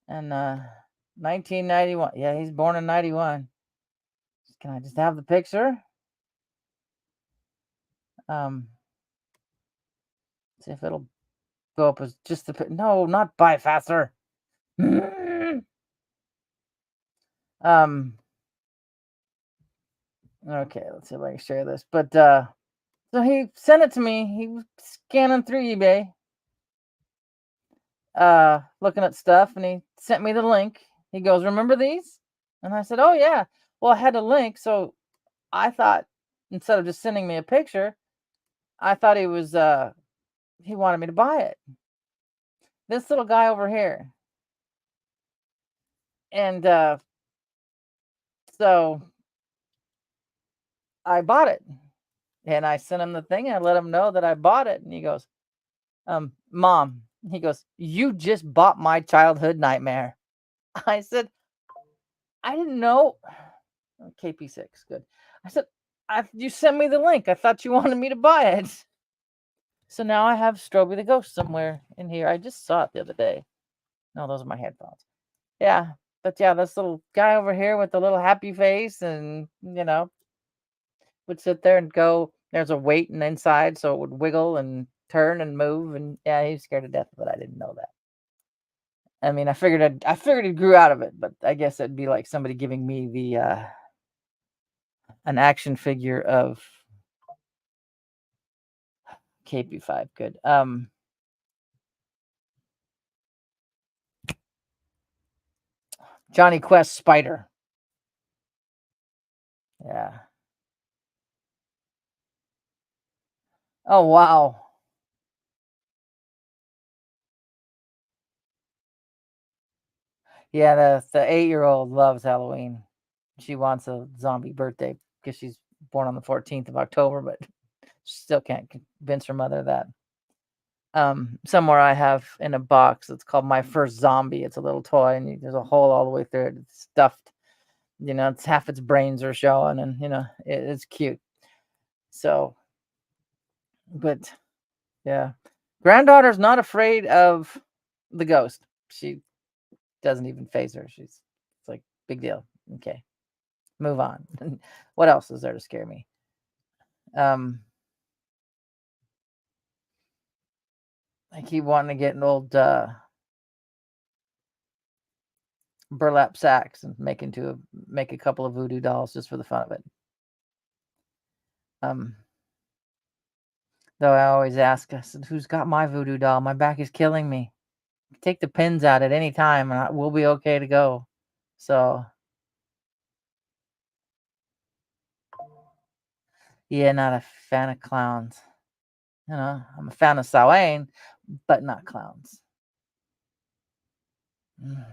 1991. Yeah, he's born in 91. Can I just have the picture? See if it'll go up as just the no, not buy faster. Okay, let's see if I can share this. But so he sent it to me. He was scanning through eBay, looking at stuff, and he sent me the link. He goes, "Remember these?" And I said, "Oh yeah." Well, I had a link, so I thought instead of just sending me a picture, I thought he wanted me to buy it. This little guy over here. And so I bought it, and I sent him the thing, and I let him know that I bought it, and he goes, Mom, he goes, you just bought my childhood nightmare. I said, I didn't know. KP6, good. I said, you sent me the link. I thought you wanted me to buy it. So now I have Stroby the Ghost somewhere in here. I just saw it the other day. No, those are my headphones. Yeah, but yeah, this little guy over here with the little happy face, and would sit there and go. There's a weight and inside, so it would wiggle, and turn and move, and yeah, he was scared to death, but I didn't know that. I mean, I figured he grew out of it, but I guess it'd be like somebody giving me the an action figure of KP5. Good. Johnny Quest Spider. Yeah. Oh wow. Yeah, the 8-year-old loves Halloween. She wants a zombie birthday because she's born on the 14th of October, but she still can't convince her mother that. Somewhere I have in a box, it's called My First Zombie. It's a little toy, and there's a hole all the way through it. It's stuffed. It's half its brains are showing, and it's cute. So, but yeah, granddaughter's not afraid of the ghost. She doesn't even phase her. It's like big deal. Okay, move on. What else is there to scare me? Um, I keep wanting to get an old burlap sacks and make a couple of voodoo dolls just for the fun of it. Um, though I always ask, I said, "Who's got my voodoo doll? My back is killing me. Take the pins out at any time, and we'll be okay to go." So yeah, not a fan of clowns. I'm a fan of Samhain, but not clowns. Mm.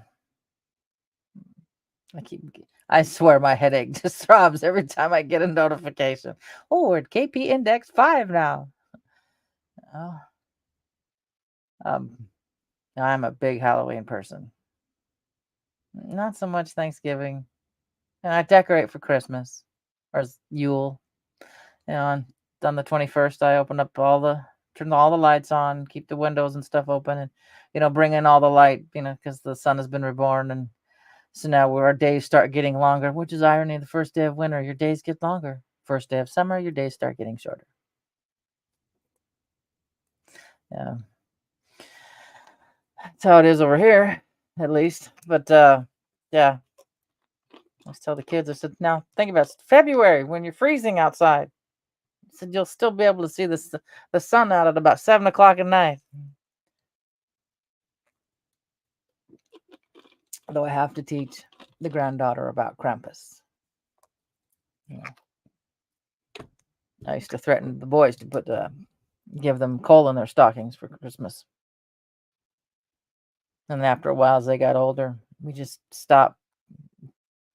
I swear my headache just throbs every time I get a notification. Oh, we're at KP Index 5 now. Oh, um, I'm a big Halloween person. Not so much Thanksgiving. And I decorate for Christmas or Yule. On the 21st, I turn all the lights on, keep the windows and stuff open, and bring in all the light. Because the sun has been reborn, and so now our days start getting longer, which is irony. The first day of winter, your days get longer. First day of summer, your days start getting shorter. Yeah, that's how it is over here, at least. But yeah, I was tell the kids. I said, now think about it. February when you're freezing outside. I said you'll still be able to see the sun out at about 7 o'clock at night. Though I have to teach the granddaughter about Krampus. I used to threaten the boys to give them coal in their stockings for Christmas. And after a while, as they got older, we just stopped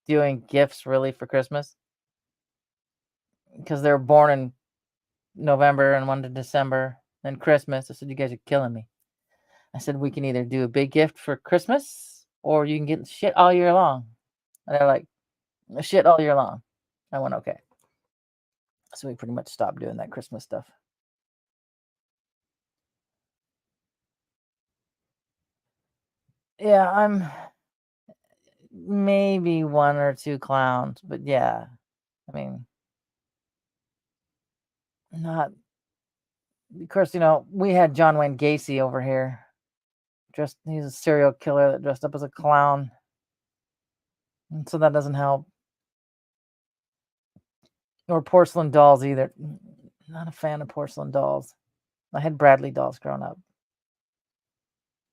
doing gifts really for Christmas because they were born in November and one to December and Christmas. I said, you guys are killing me. I said, we can either do a big gift for Christmas or you can get shit all year long. And they're like, shit all year long. I went, okay. So we pretty much stopped doing that Christmas stuff. Yeah, I'm maybe one or two clowns, but yeah, I mean, not. Of course, we had John Wayne Gacy over here. He's a serial killer that dressed up as a clown, and so that doesn't help. Or porcelain dolls either. Not a fan of porcelain dolls. I had Bradley dolls growing up,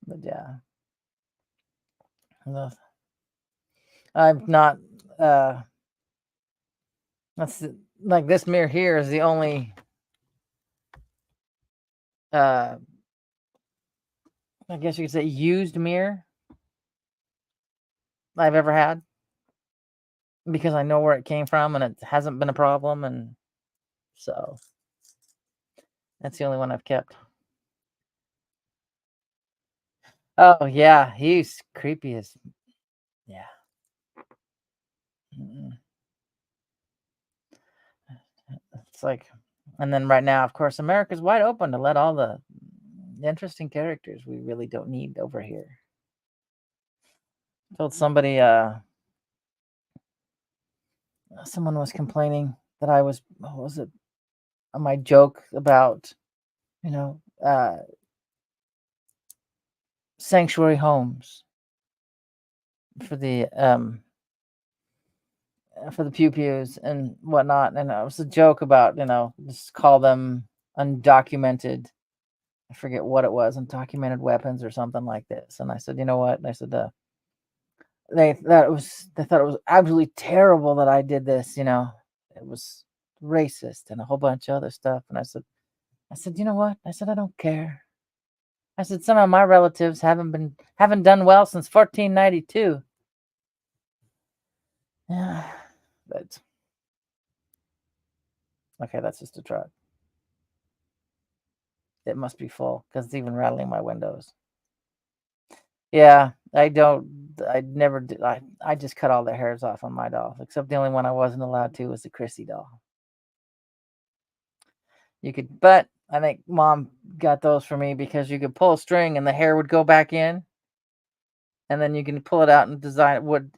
but yeah, I'm not. That's like this mirror here is the only. I guess you could say used mirror I've ever had because I know where it came from and it hasn't been a problem, and so that's the only one I've kept. Oh yeah, he's creepy as yeah. Mm. It's like, and then right now, of course, America's wide open to let all the interesting characters we really don't need over here. Told somebody, someone was complaining that I was, what was it? My joke about, sanctuary homes for the pew pews and whatnot, and it was a joke about just call them undocumented. I forget what it was, undocumented weapons or something like this. And I said, you know what? And I said, they thought it was absolutely terrible that I did this. It was racist and a whole bunch of other stuff. And I said, you know what? I said, I don't care. I said, some of my relatives haven't done well since 1492. Yeah, but okay, that's just a truck. It must be full because it's even rattling my windows. Yeah, I never did. I just cut all the hairs off on my doll, except the only one I wasn't allowed to was the Chrissy doll. But I think Mom got those for me because you could pull a string and the hair would go back in, and then you can pull it out and design it would,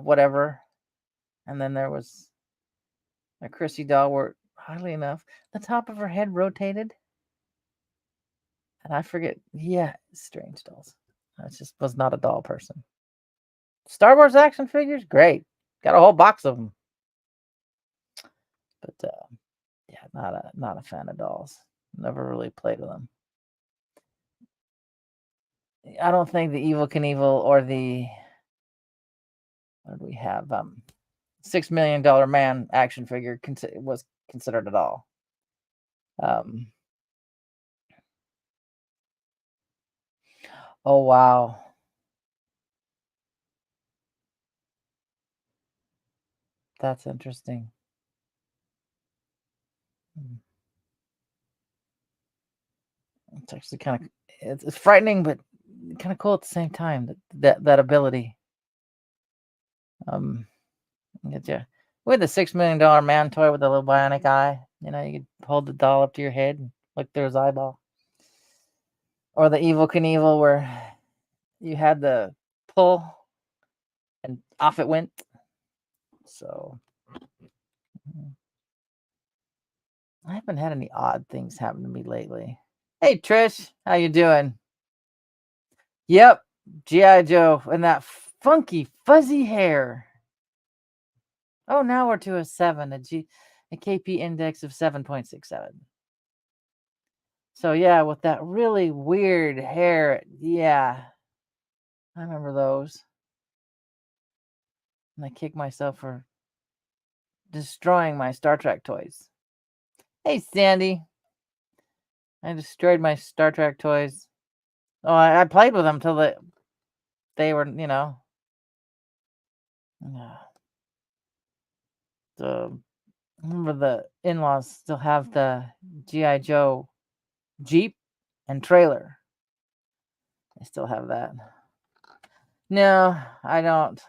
whatever. And then there was a Chrissy doll where, oddly enough, the top of her head rotated. And I forget. Yeah, strange dolls. I just was not a doll person. Star Wars action figures, great. Got a whole box of them. But yeah, not a fan of dolls. Never really played with them. I don't think the Evil Knievel or the what do we have? $6 Million Man action figure was considered at all. Oh wow, that's interesting. It's actually kind of it's frightening, but kind of cool at the same time. That ability. Get you. We had the $6 Million Man toy with a little bionic eye. You could hold the doll up to your head and look through his eyeball. Or the Evil Knievel where you had the pull and off it went. So I haven't had any odd things happen to me lately. Hey Trish, how you doing? Yep, G.I. Joe and that funky fuzzy hair. Oh, now we're to a 7, a KP index of 7.67. So yeah, with that really weird hair, yeah. I remember those. And I kicked myself for destroying my Star Trek toys. Hey, Sandy. I destroyed my Star Trek toys. Oh, I played with them till they were, the remember the in-laws still have the G.I. Joe Jeep and trailer. I still have that. No, I don't.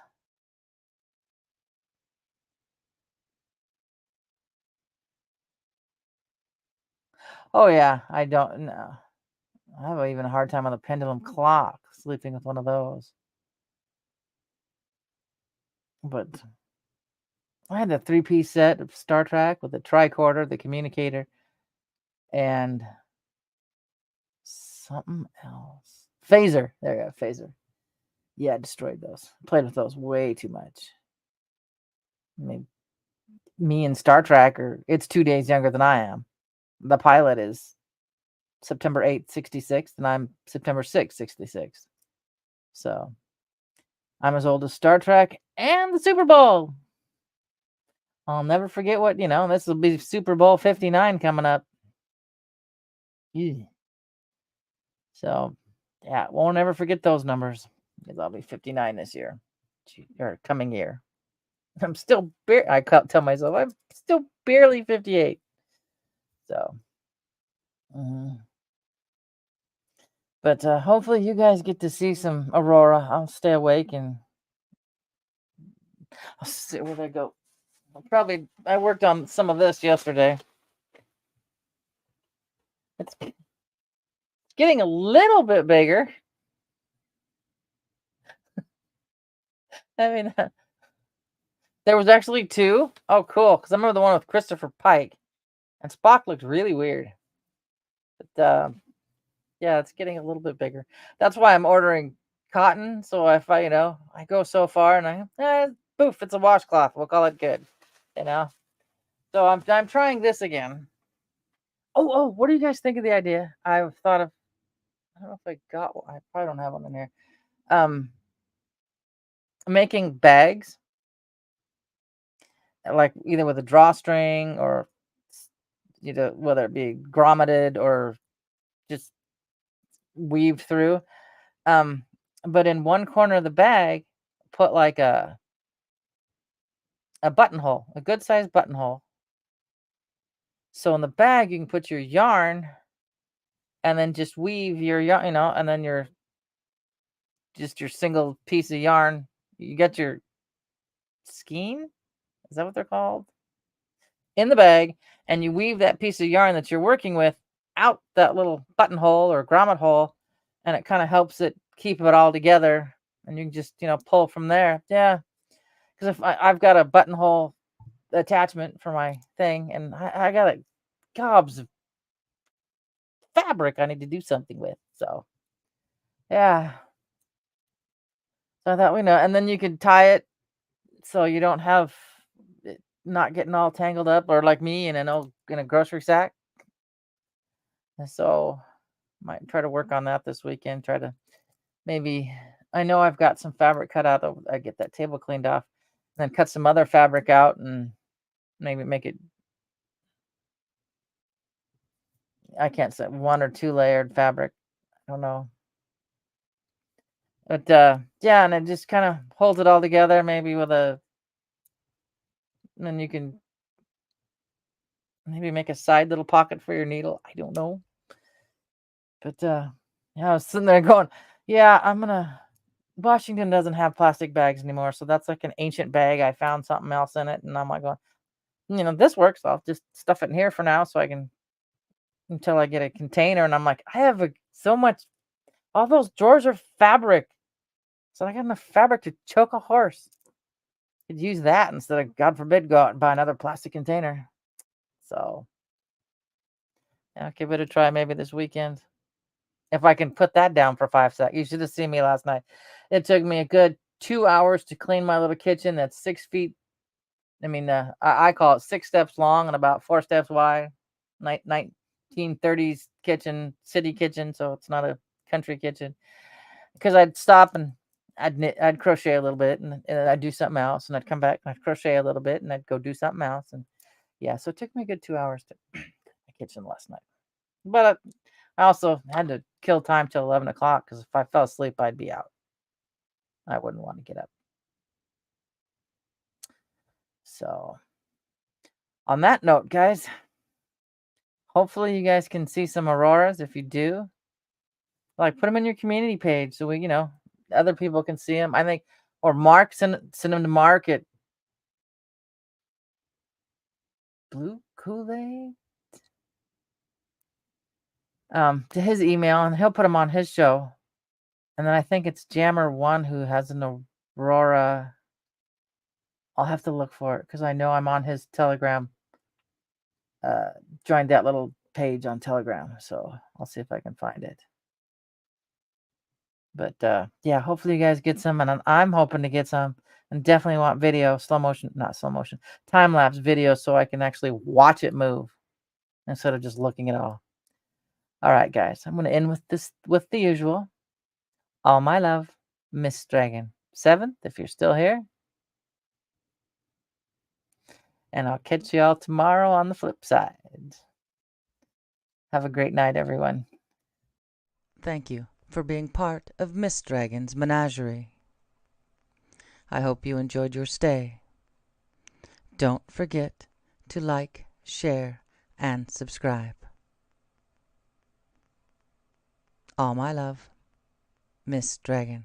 Oh yeah, I don't know. I have even a hard time on the pendulum clock, sleeping with one of those. But I had the 3-piece set of Star Trek with the tricorder, the communicator, and something else. Phaser. There you go, phaser. Yeah, I destroyed those. Played with those way too much. I mean, me and Star Trek it's 2 days younger than I am. The pilot is September 8th, 66, and I'm September 6th, 66. So I'm as old as Star Trek and the Super Bowl. I'll never forget what, this will be Super Bowl 59 coming up. Yeah. So, yeah, won't ever forget those numbers because I'll be 59 this year or coming year. I'm still, I tell myself, I'm still barely 58. So, but hopefully you guys get to see some Aurora. I'll stay awake and I'll see where they go. I worked on some of this yesterday. It's getting a little bit bigger. I mean, there was actually 2. Oh, cool. Because I remember the one with Christopher Pike. And Spock looked really weird. But Yeah, it's getting a little bit bigger. That's why I'm ordering cotton. So if I go so far and poof, it's a washcloth. We'll call it good. You know. So I'm trying this again. Oh, what do you guys think of the idea? I've thought of. I don't know if I got one. I probably don't have one in here. Um, Making bags, like either with a drawstring or whether it be grommeted or just weaved through. Um, but in one corner of the bag, put like a buttonhole, a good sized buttonhole. So in the bag, you can put your yarn and then just weave your yarn, and then your single piece of yarn. You get your skein. Is that what they're called? In the bag, and you weave that piece of yarn that you're working with out that little buttonhole or grommet hole, and it kind of helps it keep it all together. And you can just pull from there. Yeah, because if I've got a buttonhole attachment for my thing, and I got gobs of fabric I need to do something with. So yeah, so I thought and then you could tie it so you don't have it not getting all tangled up, or like me in a grocery sack. And so might try to work on that this weekend. Try to maybe I know I've got some fabric cut out. I get that table cleaned off, and then cut some other fabric out and maybe make it. I can't say 1 or 2 layered fabric. I don't know. But yeah, and it just kind of holds it all together, maybe then you can maybe make a side little pocket for your needle. I don't know. But yeah, I was sitting there going, yeah, Washington doesn't have plastic bags anymore, so that's like an ancient bag. I found something else in it, and I'm like going, this works. I'll just stuff it in here for now, so I can until I get a container. And I'm like, I have so much. All those drawers are fabric, so I got enough fabric to choke a horse. Could use that instead of, God forbid, go out and buy another plastic container. So yeah, I'll give it a try maybe this weekend. If I can put that down for 5 seconds. You should have seen me last night. It took me a good 2 hours to clean my little kitchen that's 6 feet. I mean, I call it 6 steps long and about 4 steps wide. 1930s kitchen, city kitchen, so it's not a country kitchen. Because I'd stop and I'd crochet a little bit, and I'd do something else, and I'd come back and I'd crochet a little bit, and I'd go do something else. And yeah, so it took me a good 2 hours to clean my kitchen last night. But I also had to kill time till 11 o'clock, because if I fell asleep, I'd be out. I wouldn't want to get up. So on that note, guys, hopefully you guys can see some auroras. If you do, like, put them in your community page so other people can see them. I think, or Mark, send them to Mark at Blue Kool-Aid, to his email, and he'll put them on his show. And then I think it's Jammer1 who has an Aurora. I'll have to look for it, because I know I'm on his Telegram. Joined that little page on Telegram, so I'll see if I can find it. But yeah, hopefully you guys get some, and I'm hoping to get some, and definitely want video, not slow motion, time lapse video, so I can actually watch it move instead of just looking at all. All right, guys, I'm going to end with the usual. All my love, Miss Dragon 7th, if you're still here. And I'll catch you all tomorrow on the flip side. Have a great night, everyone. Thank you for being part of Miss Dragon's menagerie. I hope you enjoyed your stay. Don't forget to like, share, and subscribe. All my love, Miss Dragon.